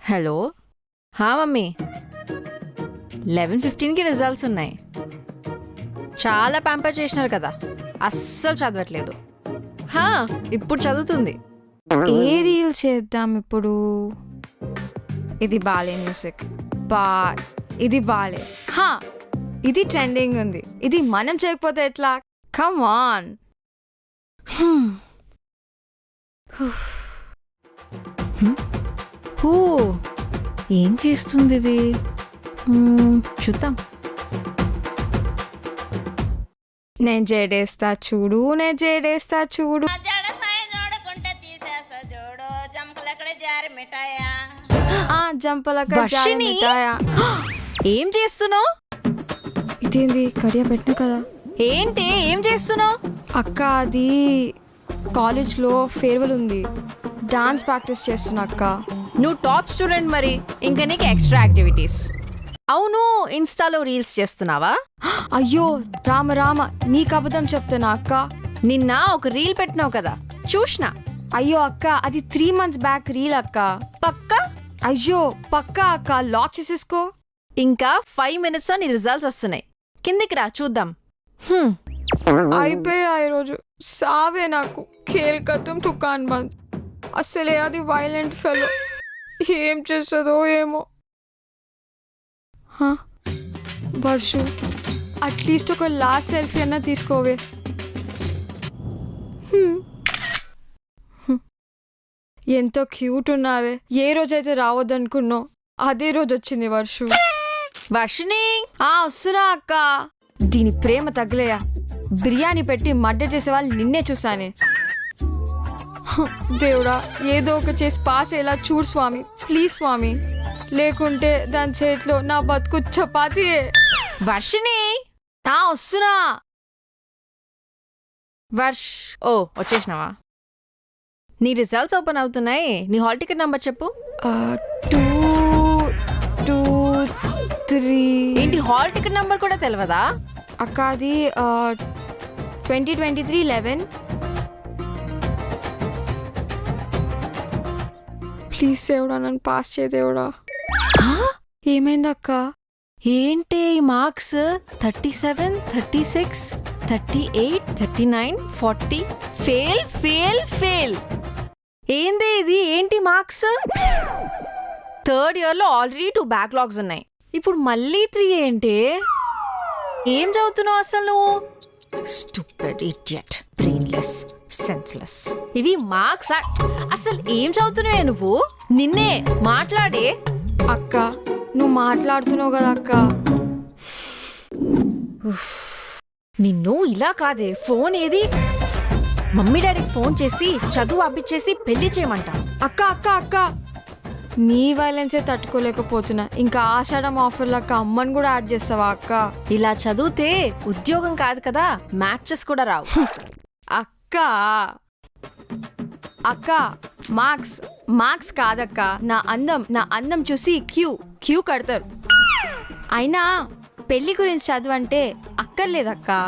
Hello. Mummy 11:15కి results ఉన్నాయి. చాలా pamper చేసినారు కదా, అస్సలు చదవట్లేదు. ఇప్పుడు చదువుతుంది. ఏ రీల్ చేద్దాం ఇప్పుడు? ఇది బాలే మ్యూజిక్ ఇది బాలే. ఇది ట్రెండింగ్ ఉంది. ఇది మనం చేయకపోతే ఎట్లా? Come on. ఏం చేస్తుంది ఇది? చూద్దాం. నేను జడేస్తా చూడు, నేను జడేస్తా చూడు. జంపలక్కడ ఏం చేస్తున్నావు? ఇదేంది కడియా పెట్టిన కదా. ఏంటి ఏం చేస్తున్నావు? అక్క అది కాలేజ్లో ఫేర్వెల్ ఉంది, డాన్స్ ప్రాక్టీస్ చేస్తున్నా అక్క. నువ్వు టాప్ స్టూడెంట్, మరి ఇంకా నీకు ఎక్స్ట్రా యాక్టివిటీస్. అవును, ఇన్స్టాలో రీల్స్ చేస్తున్నావా? అయ్యో రామ రామ, నీకు అబద్ధం చెప్తున్నా అక్క. నిన్న ఒక రీల్ పెట్టినావు కదా, చూసినా. అయ్యో అక్క, అది 3 months బ్యాక్ రీల్ అక్క. పక్కా? అయ్యో పక్కా అక్క, లాక్ చేసేసుకో. ఇంకా 5 minutes నీ రిజల్ట్స్ వస్తున్నాయి. కిందికి రా చూద్దాం. అయిపోయా ఈరోజు, సావే నాకు. ఖేల్ ఖతం, దుకాన్ బంద్. అసలే అది వైలెంట్ ఫెలో, ఏం చేస్తుందో ఏమో. వర్షు, అట్లీస్ట్ ఒక లాస్ట్ సెల్ఫీ అన్నా తీసుకోవే. ఎంతో క్యూట్ ఉన్నావే. ఏ రోజైతే రావద్దనుకున్నావు అదే రోజు వచ్చింది వర్షు. వర్షిని, వస్తున్నా అక్క. దీని ప్రేమ తగ్గలేయా. బిర్యానీ పెట్టి మర్డర్ చేసే వాళ్ళు నిన్నే చూసానే. దేవుడా, ఏదో ఒక చేసి పాస్ అయ్యేలా చూడు స్వామి, ప్లీజ్ స్వామి. లేకుంటే దాని చేతిలో నా బతుకు చపాతీయే. వర్షిని, వస్తున్నా. వచ్చేసినావా? నీ రిజల్ట్స్ ఓపెన్ అవుతున్నాయి. నీ హాల్ టికెట్ నెంబర్ చెప్పు. 2, 2, 3. ఏంటి, హాల్ టికెట్ నెంబర్ కూడా తెలియదా? అక్క అది 2023-11. ప్లీజ్ దేవుడా, నన్ను పాస్ చేయ దేవుడా. ఏమైంది అక్క? ఏంటి మార్క్స్ 37, 36, 38, 39, 40. Fail fail fail. ఏంది ఇది? ఏంటి మార్క్స్? 3rd yearలో ఆల్రెడీ 2 బ్యాక్లాగ్స్ ఉన్నాయి, ఇప్పుడు మళ్ళీ 3 ఏంటి? ఏం చదువుతున్నావు అసలు నువ్వు? Stupid, idiot, brainless, senseless. ఇవి మార్క్స్? అసలు ఏం చదువుతున్నావే నువ్వు? నిన్నే మాట్లాడే. అక్క నువ్వు మాట్లాడుతున్నావు కదా అక్క. నిన్ను ఇలా కాదే. ఫోన్ ఏది? మమ్మీ డాడీకి ఫోన్ చేసి చదువు అబ్బిచ్చేసి పెళ్లి చేయమంట. అక్క అక్క అక్క, నీ వైలెన్సే తట్టుకోలేకపోతున్నా. ఇంకా ఆషాఢం ఆఫర్ లక్క అమ్మని కూడా యాడ్ చేస్తావా అక్క? ఇలా చదివితే ఉద్యోగం కాదు కదా, మ్యాచెస్ కూడా రావు. అక్క అక్క, మార్క్స్ కాదక్క, నా అందం చూసి క్యూ కడతారు. అయినా పెళ్లి గురించి చదువు అంటే అక్కర్లేదక్క.